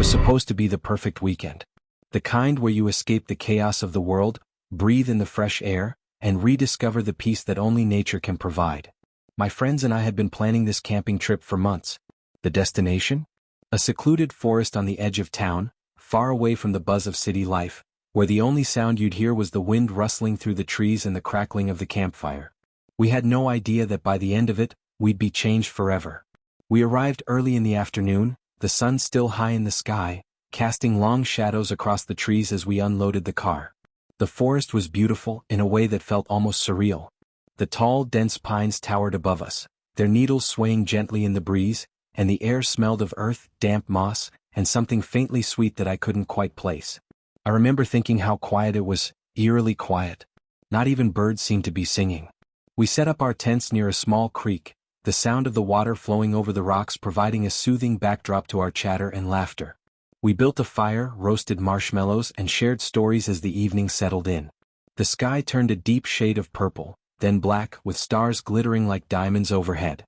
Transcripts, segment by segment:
was supposed to be the perfect weekend. The kind where you escape the chaos of the world, breathe in the fresh air, and rediscover the peace that only nature can provide. My friends and I had been planning this camping trip for months. The destination? A secluded forest on the edge of town, far away from the buzz of city life, where the only sound you'd hear was the wind rustling through the trees and the crackling of the campfire. We had no idea that by the end of it, we'd be changed forever. We arrived early in the afternoon, the sun still high in the sky, casting long shadows across the trees as we unloaded the car. The forest was beautiful in a way that felt almost surreal. The tall, dense pines towered above us, their needles swaying gently in the breeze, and the air smelled of earth, damp moss, and something faintly sweet that I couldn't quite place. I remember thinking how quiet it was, eerily quiet. Not even birds seemed to be singing. We set up our tents near a small creek, the sound of the water flowing over the rocks providing a soothing backdrop to our chatter and laughter. We built a fire, roasted marshmallows, and shared stories as the evening settled in. The sky turned a deep shade of purple, then black, with stars glittering like diamonds overhead.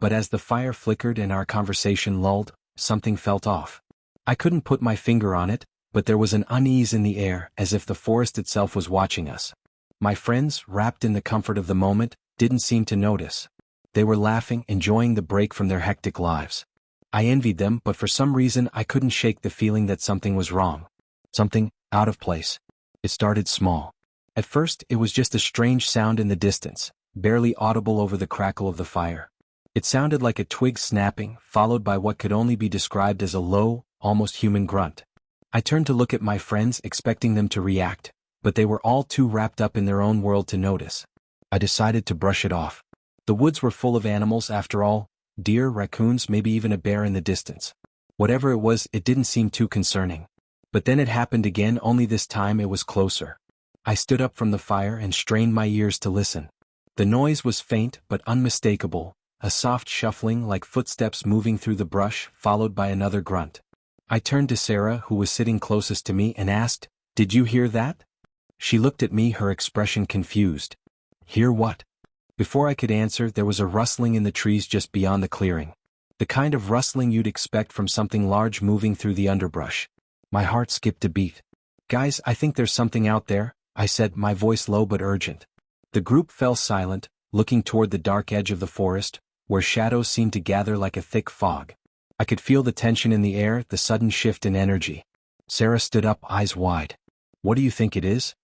But as the fire flickered and our conversation lulled, something felt off. I couldn't put my finger on it, but there was an unease in the air, as if the forest itself was watching us. My friends, wrapped in the comfort of the moment, didn't seem to notice. They were laughing, enjoying the break from their hectic lives. I envied them, but for some reason I couldn't shake the feeling that something was wrong. Something out of place. It started small. At first, it was just a strange sound in the distance, barely audible over the crackle of the fire. It sounded like a twig snapping, followed by what could only be described as a low, almost human grunt. I turned to look at my friends, expecting them to react, but they were all too wrapped up in their own world to notice. I decided to brush it off. The woods were full of animals after all, deer, raccoons, maybe even a bear in the distance. Whatever it was, it didn't seem too concerning. But then it happened again, only this time it was closer. I stood up from the fire and strained my ears to listen. The noise was faint but unmistakable, a soft shuffling like footsteps moving through the brush, followed by another grunt. I turned to Sarah, who was sitting closest to me, and asked, "Did you hear that?" She looked at me, her expression confused. "Hear what?" Before I could answer, there was a rustling in the trees just beyond the clearing. The kind of rustling you'd expect from something large moving through the underbrush. My heart skipped a beat. "Guys, I think there's something out there," I said, my voice low but urgent. The group fell silent, looking toward the dark edge of the forest, where shadows seemed to gather like a thick fog. I could feel the tension in the air, the sudden shift in energy. Sarah stood up, eyes wide. "What do you think it is?"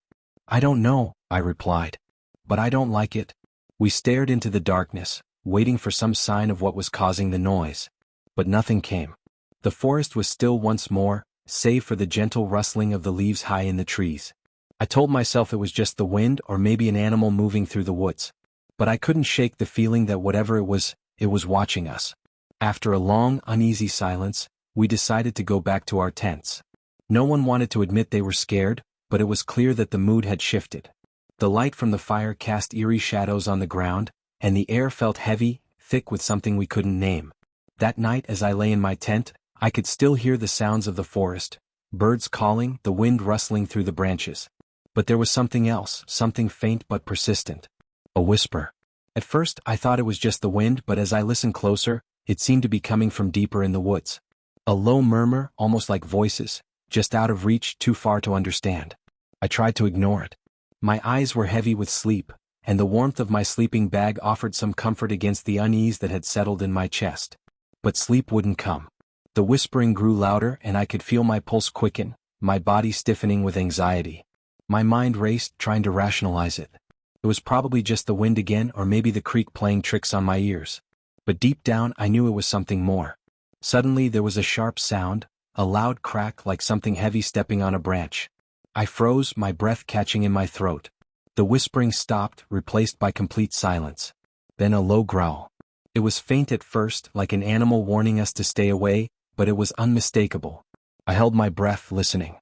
"I don't know," I replied. "But I don't like it." We stared into the darkness, waiting for some sign of what was causing the noise. But nothing came. The forest was still once more, save for the gentle rustling of the leaves high in the trees. I told myself it was just the wind or maybe an animal moving through the woods. But I couldn't shake the feeling that whatever it was watching us. After a long, uneasy silence, we decided to go back to our tents. No one wanted to admit they were scared, but it was clear that the mood had shifted. The light from the fire cast eerie shadows on the ground, and the air felt heavy, thick with something we couldn't name. That night as I lay in my tent, I could still hear the sounds of the forest, birds calling, the wind rustling through the branches. But there was something else, something faint but persistent. A whisper. At first I thought it was just the wind, but as I listened closer, it seemed to be coming from deeper in the woods. A low murmur, almost like voices, just out of reach, too far to understand. I tried to ignore it. My eyes were heavy with sleep, and the warmth of my sleeping bag offered some comfort against the unease that had settled in my chest. But sleep wouldn't come. The whispering grew louder, and I could feel my pulse quicken, my body stiffening with anxiety. My mind raced, trying to rationalize it. It was probably just the wind again, or maybe the creek playing tricks on my ears. But deep down I knew it was something more. Suddenly there was a sharp sound, a loud crack like something heavy stepping on a branch. I froze, my breath catching in my throat. The whispering stopped, replaced by complete silence. Then a low growl. It was faint at first, like an animal warning us to stay away, but it was unmistakable. I held my breath, listening.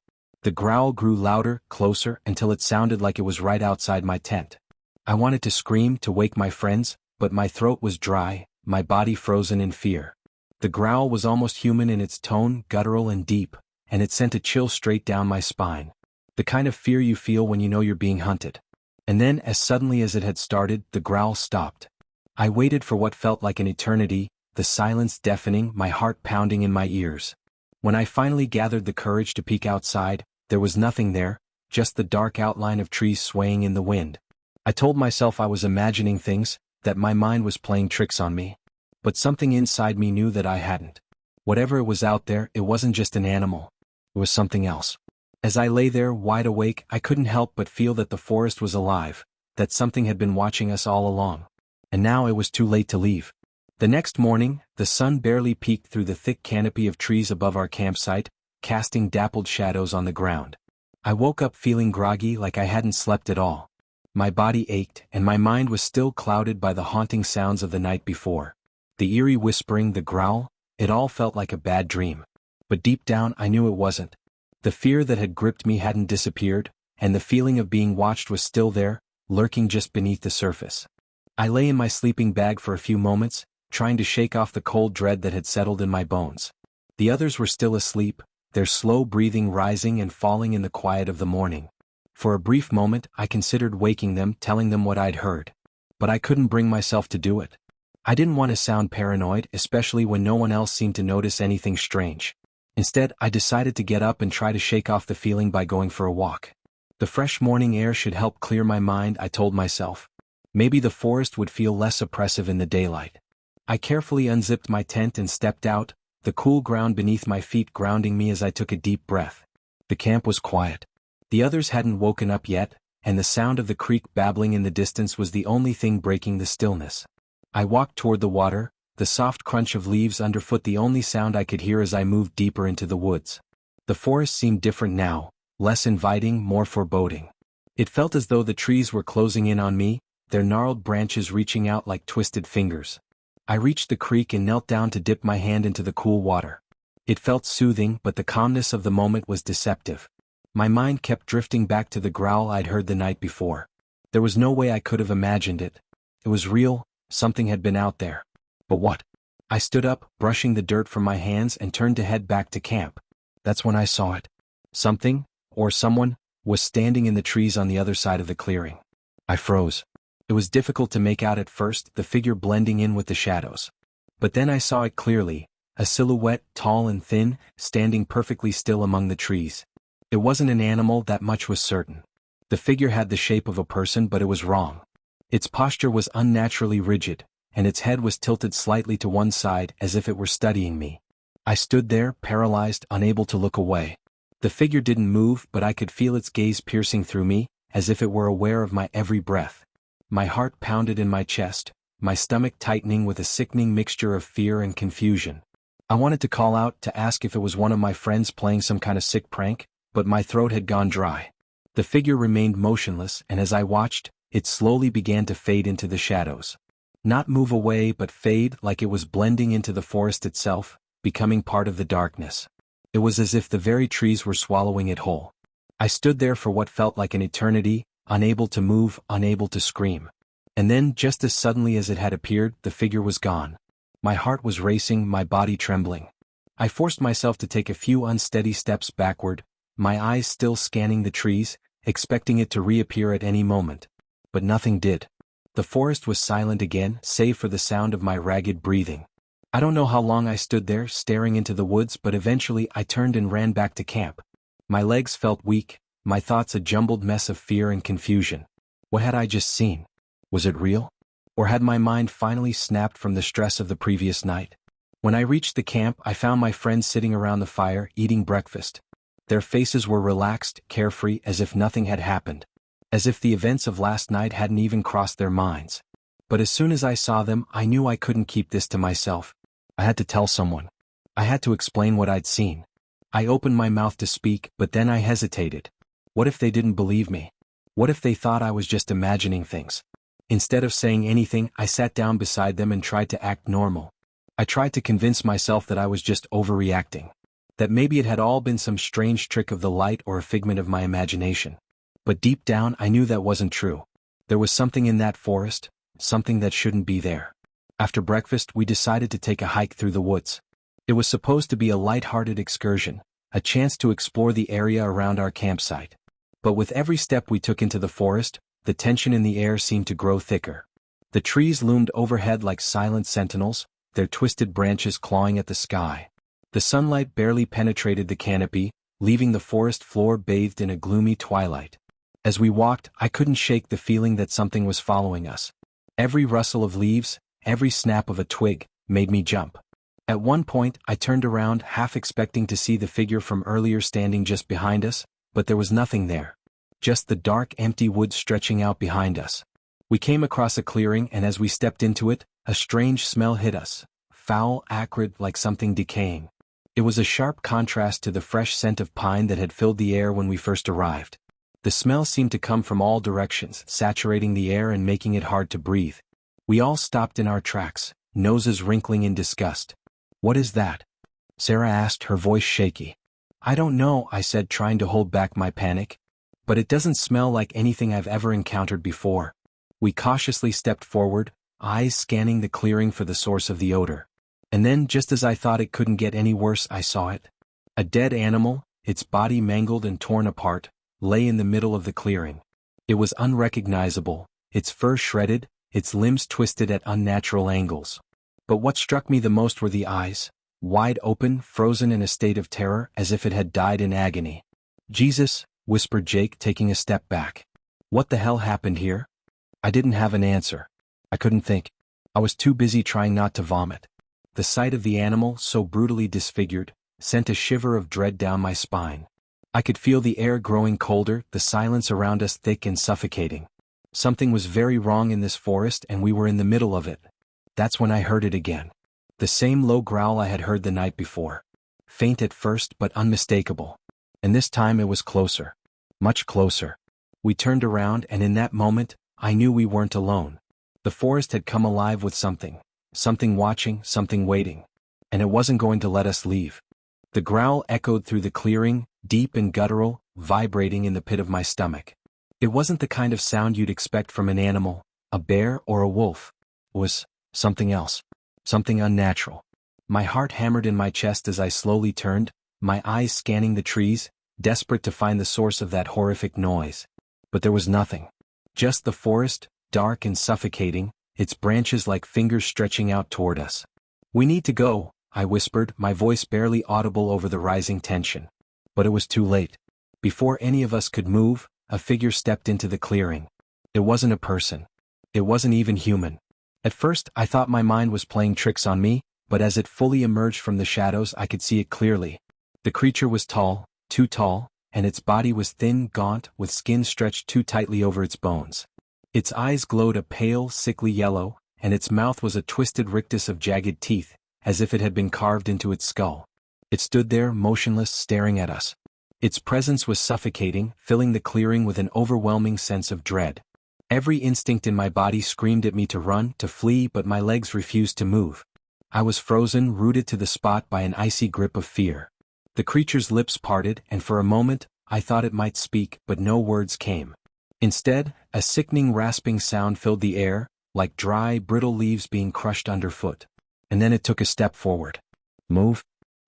The growl grew louder, closer, until it sounded like it was right outside my tent. I wanted to scream, to wake my friends, but my throat was dry, my body frozen in fear. The growl was almost human in its tone, guttural and deep, and it sent a chill straight down my spine. The kind of fear you feel when you know you're being hunted. And then, as suddenly as it had started, the growl stopped. I waited for what felt like an eternity, the silence deafening, my heart pounding in my ears. When I finally gathered the courage to peek outside, there was nothing there, just the dark outline of trees swaying in the wind. I told myself I was imagining things, that my mind was playing tricks on me. But something inside me knew that I hadn't. Whatever it was out there, it wasn't just an animal. It was something else. As I lay there, wide awake, I couldn't help but feel that the forest was alive, that something had been watching us all along. And now it was too late to leave. The next morning, the sun barely peeked through the thick canopy of trees above our campsite, casting dappled shadows on the ground. I woke up feeling groggy, like I hadn't slept at all. My body ached, and my mind was still clouded by the haunting sounds of the night before. The eerie whispering, the growl, it all felt like a bad dream. But deep down I knew it wasn't. The fear that had gripped me hadn't disappeared, and the feeling of being watched was still there, lurking just beneath the surface. I lay in my sleeping bag for a few moments, trying to shake off the cold dread that had settled in my bones. The others were still asleep, their slow breathing rising and falling in the quiet of the morning. For a brief moment I considered waking them, telling them what I'd heard. But I couldn't bring myself to do it. I didn't want to sound paranoid, especially when no one else seemed to notice anything strange. Instead, I decided to get up and try to shake off the feeling by going for a walk. The fresh morning air should help clear my mind, I told myself. Maybe the forest would feel less oppressive in the daylight. I carefully unzipped my tent and stepped out, the cool ground beneath my feet grounding me as I took a deep breath. The camp was quiet. The others hadn't woken up yet, and the sound of the creek babbling in the distance was the only thing breaking the stillness. I walked toward the water, the soft crunch of leaves underfoot the only sound I could hear as I moved deeper into the woods. The forest seemed different now, less inviting, more foreboding. It felt as though the trees were closing in on me, their gnarled branches reaching out like twisted fingers. I reached the creek and knelt down to dip my hand into the cool water. It felt soothing, but the calmness of the moment was deceptive. My mind kept drifting back to the growl I'd heard the night before. There was no way I could have imagined it. It was real, something had been out there. But what? I stood up, brushing the dirt from my hands, and turned to head back to camp. That's when I saw it. Something, or someone, was standing in the trees on the other side of the clearing. I froze. It was difficult to make out at first, the figure blending in with the shadows. But then I saw it clearly, a silhouette, tall and thin, standing perfectly still among the trees. It wasn't an animal, that much was certain. The figure had the shape of a person, but it was wrong. Its posture was unnaturally rigid, and its head was tilted slightly to one side as if it were studying me. I stood there, paralyzed, unable to look away. The figure didn't move, but I could feel its gaze piercing through me, as if it were aware of my every breath. My heart pounded in my chest, my stomach tightening with a sickening mixture of fear and confusion. I wanted to call out, to ask if it was one of my friends playing some kind of sick prank, but my throat had gone dry. The figure remained motionless, and as I watched, it slowly began to fade into the shadows. Not move away, but fade, like it was blending into the forest itself, becoming part of the darkness. It was as if the very trees were swallowing it whole. I stood there for what felt like an eternity, unable to move, unable to scream. And then, just as suddenly as it had appeared, the figure was gone. My heart was racing, my body trembling. I forced myself to take a few unsteady steps backward, my eyes still scanning the trees, expecting it to reappear at any moment. But nothing did. The forest was silent again, save for the sound of my ragged breathing. I don't know how long I stood there, staring into the woods, but eventually I turned and ran back to camp. My legs felt weak, my thoughts a jumbled mess of fear and confusion. What had I just seen? Was it real? Or had my mind finally snapped from the stress of the previous night? When I reached the camp, I found my friends sitting around the fire, eating breakfast. Their faces were relaxed, carefree, as if nothing had happened. As if the events of last night hadn't even crossed their minds. But as soon as I saw them, I knew I couldn't keep this to myself. I had to tell someone. I had to explain what I'd seen. I opened my mouth to speak, but then I hesitated. What if they didn't believe me? What if they thought I was just imagining things? Instead of saying anything, I sat down beside them and tried to act normal. I tried to convince myself that I was just overreacting. That maybe it had all been some strange trick of the light or a figment of my imagination. But deep down I knew that wasn't true. There was something in that forest, something that shouldn't be there. After breakfast we decided to take a hike through the woods. It was supposed to be a light-hearted excursion, a chance to explore the area around our campsite. But with every step we took into the forest, the tension in the air seemed to grow thicker. The trees loomed overhead like silent sentinels, their twisted branches clawing at the sky. The sunlight barely penetrated the canopy, leaving the forest floor bathed in a gloomy twilight. As we walked, I couldn't shake the feeling that something was following us. Every rustle of leaves, every snap of a twig, made me jump. At one point, I turned around, half expecting to see the figure from earlier standing just behind us, but there was nothing there. Just the dark, empty woods stretching out behind us. We came across a clearing, and as we stepped into it, a strange smell hit us. Foul, acrid, like something decaying. It was a sharp contrast to the fresh scent of pine that had filled the air when we first arrived. The smell seemed to come from all directions, saturating the air and making it hard to breathe. We all stopped in our tracks, noses wrinkling in disgust. "What is that?" Sarah asked, her voice shaky. "I don't know," I said, trying to hold back my panic. "But it doesn't smell like anything I've ever encountered before." We cautiously stepped forward, eyes scanning the clearing for the source of the odor. And then, just as I thought it couldn't get any worse, I saw it. A dead animal, its body mangled and torn apart, lay in the middle of the clearing. It was unrecognizable, its fur shredded, its limbs twisted at unnatural angles. But what struck me the most were the eyes, wide open, frozen in a state of terror, as if it had died in agony. "Jesus," whispered Jake, taking a step back. "What the hell happened here?" I didn't have an answer. I couldn't think. I was too busy trying not to vomit. The sight of the animal, so brutally disfigured, sent a shiver of dread down my spine. I could feel the air growing colder, the silence around us thick and suffocating. Something was very wrong in this forest, and we were in the middle of it. That's when I heard it again. The same low growl I had heard the night before. Faint at first, but unmistakable. And this time it was closer. Much closer. We turned around, and in that moment, I knew we weren't alone. The forest had come alive with something. Something watching, something waiting. And it wasn't going to let us leave. The growl echoed through the clearing, deep and guttural, vibrating in the pit of my stomach. It wasn't the kind of sound you'd expect from an animal, a bear or a wolf. It was something else. Something unnatural. My heart hammered in my chest as I slowly turned, my eyes scanning the trees, desperate to find the source of that horrific noise. But there was nothing. Just the forest, dark and suffocating, its branches like fingers stretching out toward us. "We need to go," I whispered, my voice barely audible over the rising tension. But it was too late. Before any of us could move, a figure stepped into the clearing. It wasn't a person. It wasn't even human. At first, I thought my mind was playing tricks on me, but as it fully emerged from the shadows, I could see it clearly. The creature was tall, too tall, and its body was thin, gaunt, with skin stretched too tightly over its bones. Its eyes glowed a pale, sickly yellow, and its mouth was a twisted rictus of jagged teeth, as if it had been carved into its skull. It stood there, motionless, staring at us. Its presence was suffocating, filling the clearing with an overwhelming sense of dread. Every instinct in my body screamed at me to run, to flee, but my legs refused to move. I was frozen, rooted to the spot by an icy grip of fear. The creature's lips parted, and for a moment, I thought it might speak, but no words came. Instead, a sickening rasping sound filled the air, like dry, brittle leaves being crushed underfoot. And then it took a step forward. "Move!"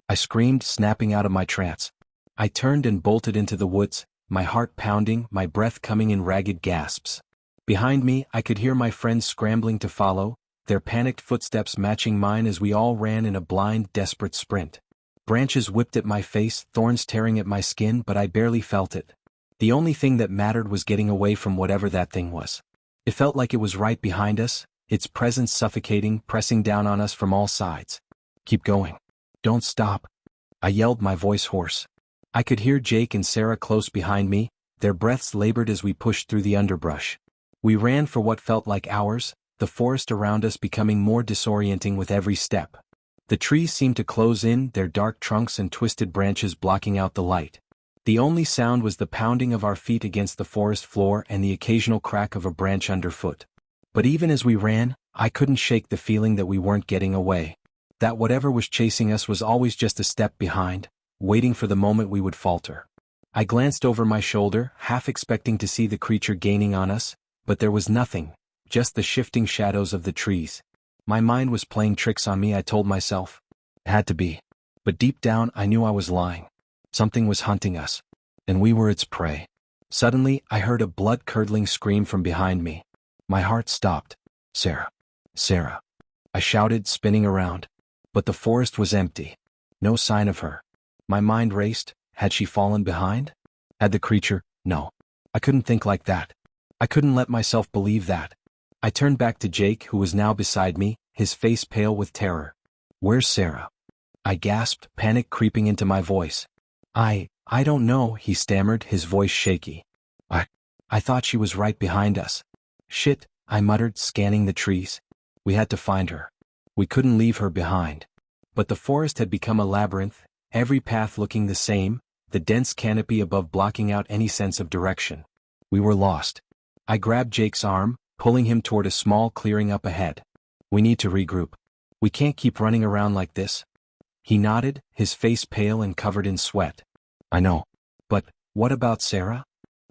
I screamed, snapping out of my trance. I turned and bolted into the woods, my heart pounding, my breath coming in ragged gasps. Behind me, I could hear my friends scrambling to follow, their panicked footsteps matching mine as we all ran in a blind, desperate sprint. Branches whipped at my face, thorns tearing at my skin, but I barely felt it. The only thing that mattered was getting away from whatever that thing was. It felt like it was right behind us, its presence suffocating, pressing down on us from all sides. "Keep going. Don't stop," I yelled, my voice hoarse. I could hear Jake and Sarah close behind me, their breaths labored as we pushed through the underbrush. We ran for what felt like hours, the forest around us becoming more disorienting with every step. The trees seemed to close in, their dark trunks and twisted branches blocking out the light. The only sound was the pounding of our feet against the forest floor and the occasional crack of a branch underfoot. But even as we ran, I couldn't shake the feeling that we weren't getting away. That whatever was chasing us was always just a step behind, waiting for the moment we would falter. I glanced over my shoulder, half expecting to see the creature gaining on us, but there was nothing, just the shifting shadows of the trees. My mind was playing tricks on me, I told myself. It had to be. But deep down I knew I was lying. Something was hunting us, and we were its prey. Suddenly, I heard a blood-curdling scream from behind me. My heart stopped. "Sarah! Sarah!" I shouted, spinning around. But the forest was empty. No sign of her. My mind raced. Had she fallen behind? Had the creature? No. I couldn't think like that. I couldn't let myself believe that. I turned back to Jake, who was now beside me, his face pale with terror. Where's Sarah? I gasped, panic creeping into my voice. I don't know, he stammered, his voice shaky. I thought she was right behind us. Shit, I muttered, scanning the trees. We had to find her. We couldn't leave her behind. But the forest had become a labyrinth, every path looking the same, the dense canopy above blocking out any sense of direction. We were lost. I grabbed Jake's arm, pulling him toward a small clearing up ahead. We need to regroup. We can't keep running around like this. He nodded, his face pale and covered in sweat. I know. But, what about Sarah?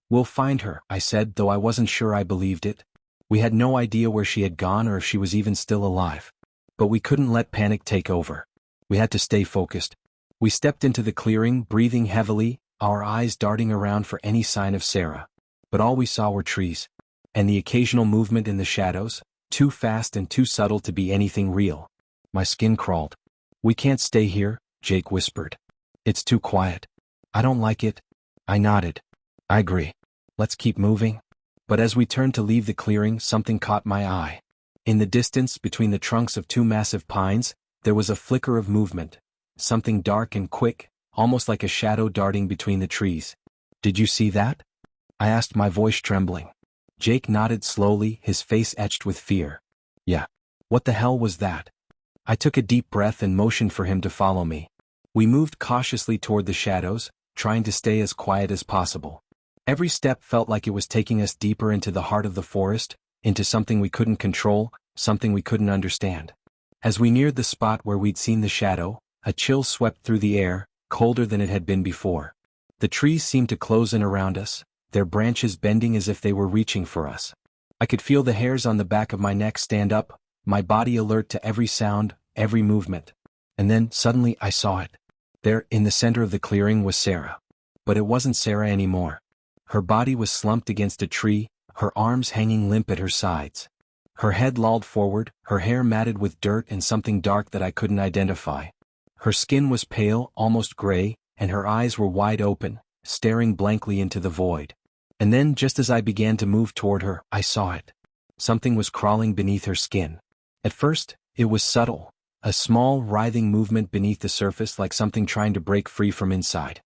We'll find her, I said, though I wasn't sure I believed it. We had no idea where she had gone or if she was even still alive. But we couldn't let panic take over. We had to stay focused. We stepped into the clearing, breathing heavily, our eyes darting around for any sign of Sarah. But all we saw were trees. And the occasional movement in the shadows, too fast and too subtle to be anything real. My skin crawled. We can't stay here, Jake whispered. It's too quiet. I don't like it. I nodded. I agree. Let's keep moving. But as we turned to leave the clearing, something caught my eye. In the distance, between the trunks of two massive pines, there was a flicker of movement. Something dark and quick, almost like a shadow darting between the trees. Did you see that? I asked, my voice trembling. Jake nodded slowly, his face etched with fear. Yeah. What the hell was that? I took a deep breath and motioned for him to follow me. We moved cautiously toward the shadows, trying to stay as quiet as possible. Every step felt like it was taking us deeper into the heart of the forest, into something we couldn't control, something we couldn't understand. As we neared the spot where we'd seen the shadow, a chill swept through the air, colder than it had been before. The trees seemed to close in around us, their branches bending as if they were reaching for us. I could feel the hairs on the back of my neck stand up, my body alert to every sound, every movement. And then, suddenly, I saw it. There, in the center of the clearing, was Sarah. But it wasn't Sarah anymore. Her body was slumped against a tree, her arms hanging limp at her sides. Her head lolled forward, her hair matted with dirt and something dark that I couldn't identify. Her skin was pale, almost gray, and her eyes were wide open, staring blankly into the void. And then, just as I began to move toward her, I saw it. Something was crawling beneath her skin. At first, it was subtle, a small, writhing movement beneath the surface like something trying to break free from inside.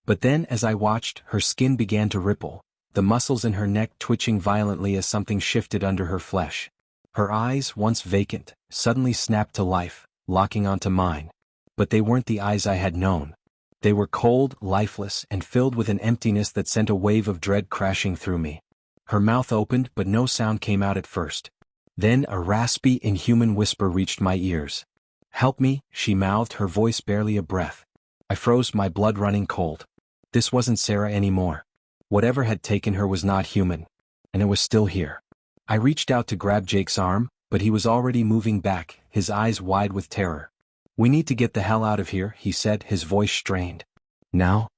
But then, as I watched, her skin began to ripple, the muscles in her neck twitching violently as something shifted under her flesh. Her eyes, once vacant, suddenly snapped to life, locking onto mine. But they weren't the eyes I had known. They were cold, lifeless, and filled with an emptiness that sent a wave of dread crashing through me. Her mouth opened, but no sound came out at first. Then a raspy, inhuman whisper reached my ears. "Help me," she mouthed, her voice barely a breath. I froze, my blood running cold. This wasn't Sarah anymore. Whatever had taken her was not human. And it was still here. I reached out to grab Jake's arm, but he was already moving back, his eyes wide with terror. "We need to get the hell out of here," he said, his voice strained. "Now?"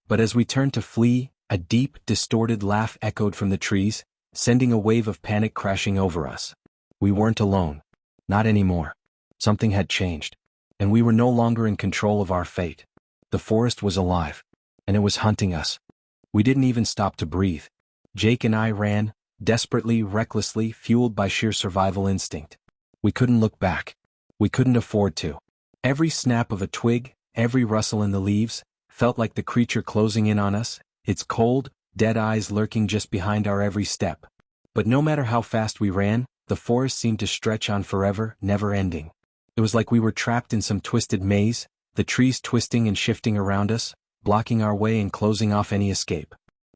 But as we turned to flee, a deep, distorted laugh echoed from the trees, sending a wave of panic crashing over us. We weren't alone. Not anymore. Something had changed. And we were no longer in control of our fate. The forest was alive. And it was hunting us. We didn't even stop to breathe. Jake and I ran, desperately, recklessly, fueled by sheer survival instinct. We couldn't look back. We couldn't afford to. Every snap of a twig, every rustle in the leaves, felt like the creature closing in on us, its cold, dead eyes lurking just behind our every step. But no matter how fast we ran, the forest seemed to stretch on forever, never ending. It was like we were trapped in some twisted maze, the trees twisting and shifting around us, blocking our way and closing off any escape.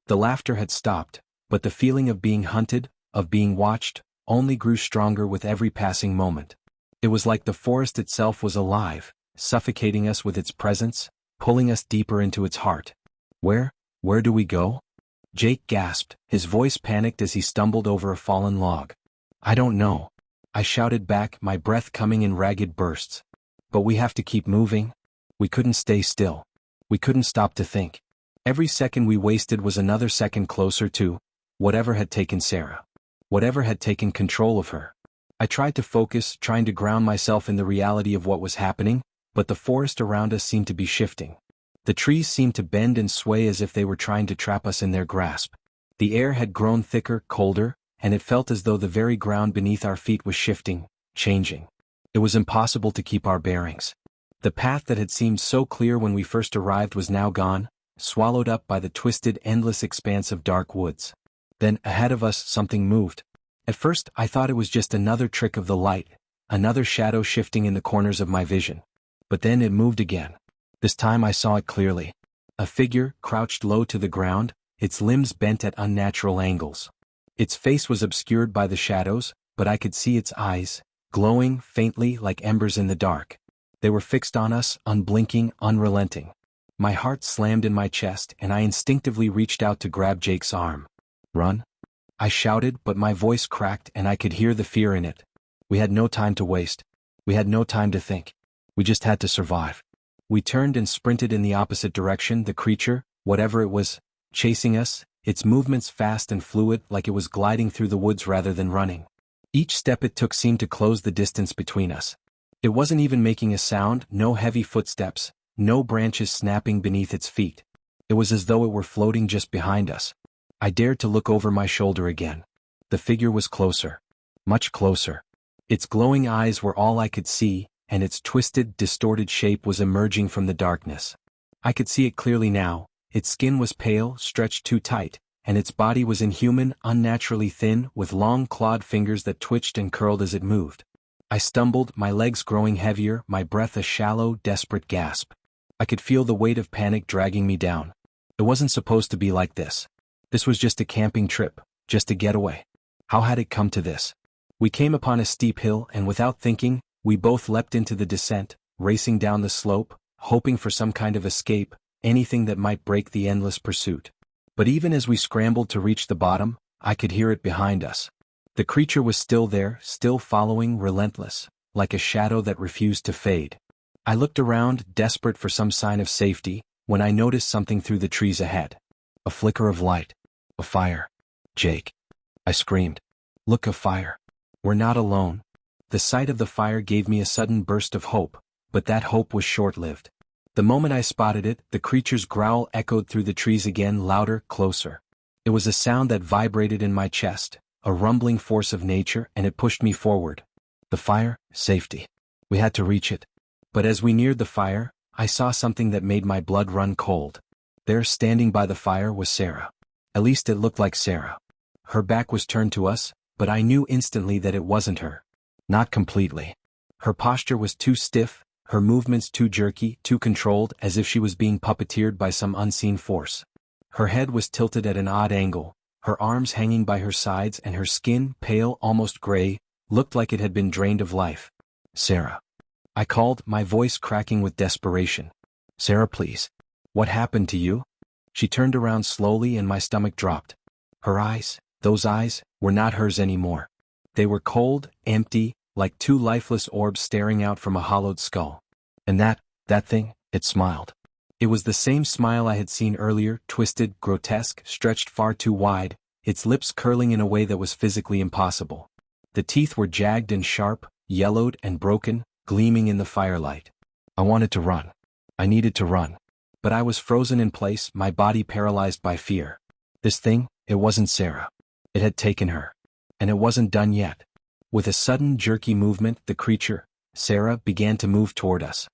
The laughter had stopped, but the feeling of being hunted, of being watched, only grew stronger with every passing moment. It was like the forest itself was alive, suffocating us with its presence, pulling us deeper into its heart. Where do we go?" Jake gasped, his voice panicked as he stumbled over a fallen log. "I don't know," I shouted back, my breath coming in ragged bursts. "But we have to keep moving." We couldn't stay still. We couldn't stop to think. Every second we wasted was another second closer to whatever had taken Sarah. Whatever had taken control of her. I tried to focus, trying to ground myself in the reality of what was happening, but the forest around us seemed to be shifting. The trees seemed to bend and sway as if they were trying to trap us in their grasp. The air had grown thicker, colder, and it felt as though the very ground beneath our feet was shifting, changing. It was impossible to keep our bearings. The path that had seemed so clear when we first arrived was now gone, swallowed up by the twisted, endless expanse of dark woods. Then, ahead of us, something moved. At first, I thought it was just another trick of the light, another shadow shifting in the corners of my vision. But then it moved again. This time I saw it clearly. A figure, crouched low to the ground, its limbs bent at unnatural angles. Its face was obscured by the shadows, but I could see its eyes, glowing faintly like embers in the dark. They were fixed on us, unblinking, unrelenting. My heart slammed in my chest, and I instinctively reached out to grab Jake's arm. "Run?" I shouted, but my voice cracked and I could hear the fear in it. We had no time to waste. We had no time to think. We just had to survive. We turned and sprinted in the opposite direction, the creature, whatever it was, chasing us, its movements fast and fluid like it was gliding through the woods rather than running. Each step it took seemed to close the distance between us. It wasn't even making a sound, no heavy footsteps, no branches snapping beneath its feet. It was as though it were floating just behind us. I dared to look over my shoulder again. The figure was closer. Much closer. Its glowing eyes were all I could see, and its twisted, distorted shape was emerging from the darkness. I could see it clearly now. Its skin was pale, stretched too tight, and its body was inhuman, unnaturally thin, with long clawed fingers that twitched and curled as it moved. I stumbled, my legs growing heavier, my breath a shallow, desperate gasp. I could feel the weight of panic dragging me down. It wasn't supposed to be like this. This was just a camping trip, just a getaway. How had it come to this? We came upon a steep hill, and without thinking, we both leapt into the descent, racing down the slope, hoping for some kind of escape, anything that might break the endless pursuit. But even as we scrambled to reach the bottom, I could hear it behind us. The creature was still there, still following, relentless, like a shadow that refused to fade. I looked around, desperate for some sign of safety, when I noticed something through the trees ahead. A flicker of light. A fire. "Jake!" I screamed. "Look, a fire. We're not alone." The sight of the fire gave me a sudden burst of hope, but that hope was short-lived. The moment I spotted it, the creature's growl echoed through the trees again, louder, closer. It was a sound that vibrated in my chest, a rumbling force of nature, and it pushed me forward. The fire, safety. We had to reach it. But as we neared the fire, I saw something that made my blood run cold. There, standing by the fire, was Sarah. At least it looked like Sarah. Her back was turned to us, but I knew instantly that it wasn't her. Not completely. Her posture was too stiff, her movements too jerky, too controlled, as if she was being puppeteered by some unseen force. Her head was tilted at an odd angle, her arms hanging by her sides, and her skin, pale, almost gray, looked like it had been drained of life. "Sarah." I called, my voice cracking with desperation. "Sarah, please. What happened to you?" She turned around slowly and my stomach dropped. Her eyes, those eyes, were not hers anymore. They were cold, empty, like two lifeless orbs staring out from a hollowed skull. And that thing, it smiled. It was the same smile I had seen earlier, twisted, grotesque, stretched far too wide, its lips curling in a way that was physically impossible. The teeth were jagged and sharp, yellowed and broken, gleaming in the firelight. I wanted to run. I needed to run. But I was frozen in place, my body paralyzed by fear. This thing, it wasn't Sarah. It had taken her. And it wasn't done yet. With a sudden, jerky movement, the creature, Sarah, began to move toward us.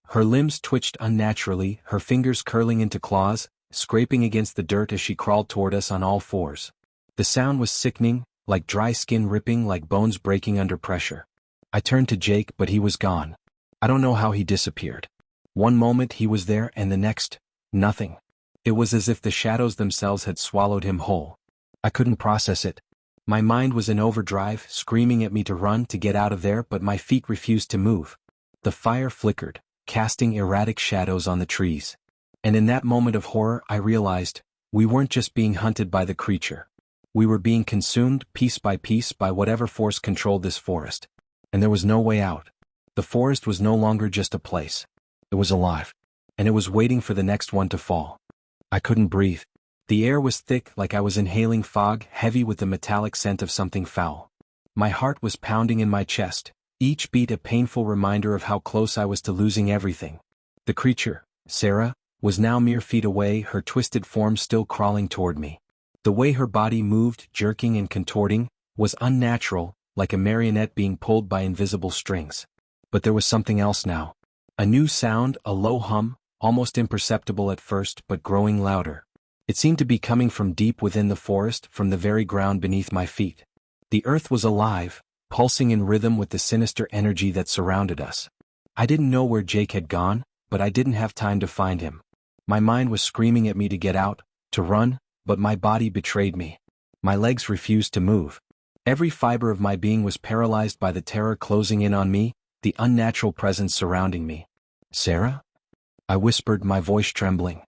Her limbs twitched unnaturally, her fingers curling into claws, scraping against the dirt as she crawled toward us on all fours. The sound was sickening, like dry skin ripping, like bones breaking under pressure. I turned to Jake, but he was gone. I don't know how he disappeared. One moment he was there, and the next, nothing. It was as if the shadows themselves had swallowed him whole. I couldn't process it. My mind was in overdrive, screaming at me to run, to get out of there, but my feet refused to move. The fire flickered, casting erratic shadows on the trees. And in that moment of horror I realized, we weren't just being hunted by the creature. We were being consumed, piece by piece, by whatever force controlled this forest. And there was no way out. The forest was no longer just a place. It was alive. And it was waiting for the next one to fall. I couldn't breathe. The air was thick, like I was inhaling fog, heavy with the metallic scent of something foul. My heart was pounding in my chest, each beat a painful reminder of how close I was to losing everything. The creature, Sarah, was now mere feet away, her twisted form still crawling toward me. The way her body moved, jerking and contorting, was unnatural, like a marionette being pulled by invisible strings. But there was something else now. A new sound, a low hum, almost imperceptible at first but growing louder. It seemed to be coming from deep within the forest, from the very ground beneath my feet. The earth was alive, pulsing in rhythm with the sinister energy that surrounded us. I didn't know where Jake had gone, but I didn't have time to find him. My mind was screaming at me to get out, to run, but my body betrayed me. My legs refused to move. Every fiber of my being was paralyzed by the terror closing in on me, the unnatural presence surrounding me. Sarah? I whispered, my voice trembling.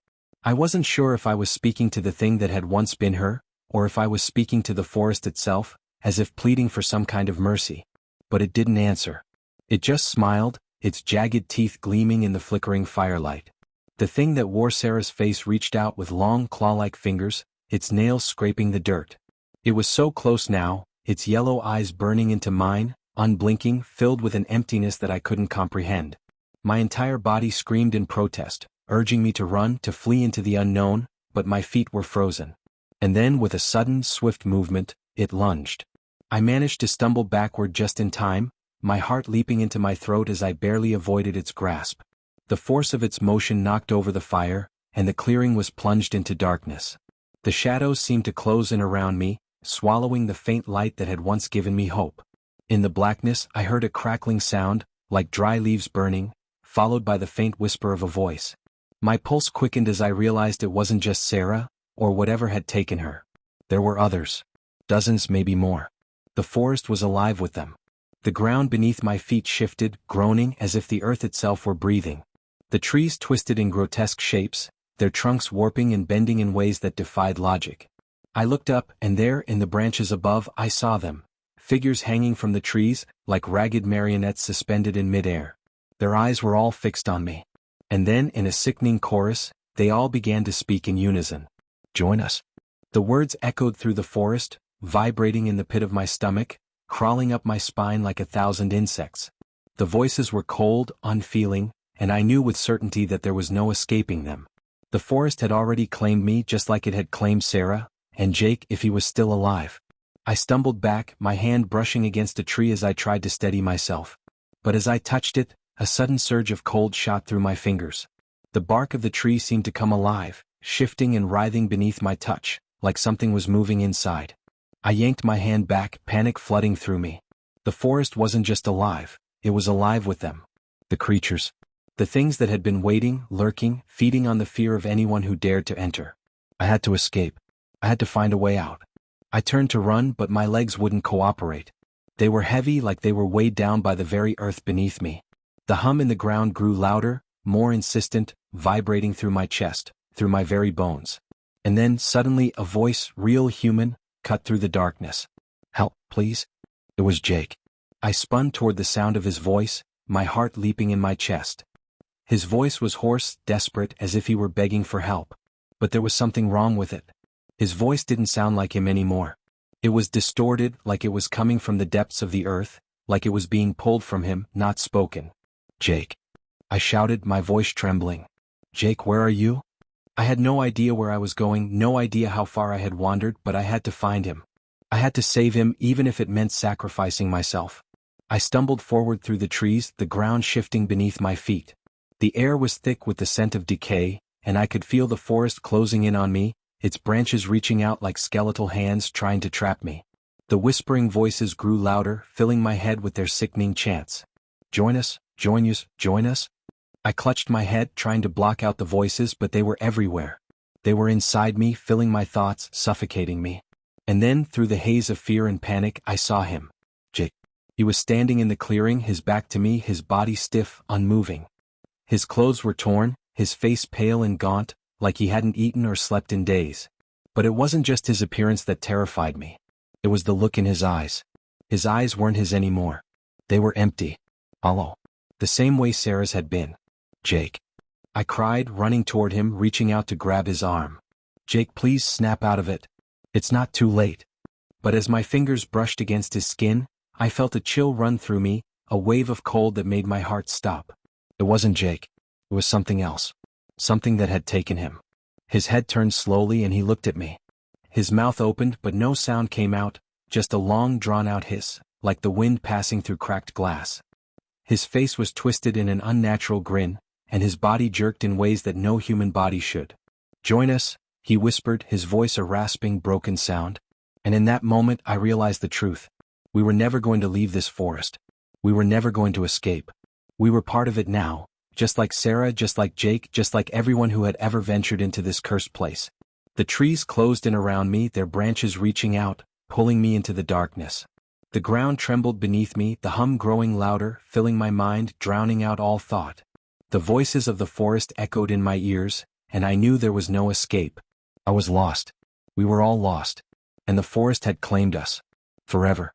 I wasn't sure if I was speaking to the thing that had once been her, or if I was speaking to the forest itself, as if pleading for some kind of mercy. But it didn't answer. It just smiled, its jagged teeth gleaming in the flickering firelight. The thing that wore Sarah's face reached out with long claw-like fingers, its nails scraping the dirt. It was so close now, its yellow eyes burning into mine, unblinking, filled with an emptiness that I couldn't comprehend. My entire body screamed in protest, urging me to run, to flee into the unknown, but my feet were frozen. And then, with a sudden, swift movement, it lunged. I managed to stumble backward just in time, my heart leaping into my throat as I barely avoided its grasp. The force of its motion knocked over the fire, and the clearing was plunged into darkness. The shadows seemed to close in around me, swallowing the faint light that had once given me hope. In the blackness, I heard a crackling sound, like dry leaves burning, followed by the faint whisper of a voice. My pulse quickened as I realized it wasn't just Sarah, or whatever had taken her. There were others. Dozens, maybe more. The forest was alive with them. The ground beneath my feet shifted, groaning as if the earth itself were breathing. The trees twisted in grotesque shapes, their trunks warping and bending in ways that defied logic. I looked up, and there, in the branches above, I saw them. Figures hanging from the trees, like ragged marionettes suspended in midair. Their eyes were all fixed on me. And then, in a sickening chorus, they all began to speak in unison. Join us. The words echoed through the forest, vibrating in the pit of my stomach, crawling up my spine like 1,000 insects. The voices were cold, unfeeling, and I knew with certainty that there was no escaping them. The forest had already claimed me just like it had claimed Sarah, and Jake if he was still alive. I stumbled back, my hand brushing against a tree as I tried to steady myself. But as I touched it, a sudden surge of cold shot through my fingers. The bark of the tree seemed to come alive, shifting and writhing beneath my touch, like something was moving inside. I yanked my hand back, panic flooding through me. The forest wasn't just alive, it was alive with them. The creatures. The things that had been waiting, lurking, feeding on the fear of anyone who dared to enter. I had to escape. I had to find a way out. I turned to run, but my legs wouldn't cooperate. They were heavy, like they were weighed down by the very earth beneath me. The hum in the ground grew louder, more insistent, vibrating through my chest, through my very bones. And then, suddenly, a voice, real human, cut through the darkness. Help, please. It was Jake. I spun toward the sound of his voice, my heart leaping in my chest. His voice was hoarse, desperate, as if he were begging for help. But there was something wrong with it. His voice didn't sound like him anymore. It was distorted, like it was coming from the depths of the earth, like it was being pulled from him, not spoken. Jake. I shouted, my voice trembling. Jake, where are you? I had no idea where I was going, no idea how far I had wandered, but I had to find him. I had to save him, even if it meant sacrificing myself. I stumbled forward through the trees, the ground shifting beneath my feet. The air was thick with the scent of decay, and I could feel the forest closing in on me, its branches reaching out like skeletal hands trying to trap me. The whispering voices grew louder, filling my head with their sickening chants. Join us, join us, join us. I clutched my head, trying to block out the voices, but they were everywhere. They were inside me, filling my thoughts, suffocating me. And then, through the haze of fear and panic, I saw him. Jake. He was standing in the clearing, his back to me, his body stiff, unmoving. His clothes were torn, his face pale and gaunt, like he hadn't eaten or slept in days. But it wasn't just his appearance that terrified me. It was the look in his eyes. His eyes weren't his anymore. They were empty. Hollow. The same way Sarah's had been. Jake. I cried, running toward him, reaching out to grab his arm. Jake, please snap out of it. It's not too late. But as my fingers brushed against his skin, I felt a chill run through me, a wave of cold that made my heart stop. It wasn't Jake. It was something else. Something that had taken him. His head turned slowly and he looked at me. His mouth opened but no sound came out, just a long drawn-out hiss, like the wind passing through cracked glass. His face was twisted in an unnatural grin, and his body jerked in ways that no human body should. "Join us," he whispered, his voice a rasping, broken sound. And in that moment I realized the truth. We were never going to leave this forest. We were never going to escape. We were part of it now, just like Sarah, just like Jake, just like everyone who had ever ventured into this cursed place. The trees closed in around me, their branches reaching out, pulling me into the darkness. The ground trembled beneath me, the hum growing louder, filling my mind, drowning out all thought. The voices of the forest echoed in my ears, and I knew there was no escape. I was lost. We were all lost. And the forest had claimed us. Forever.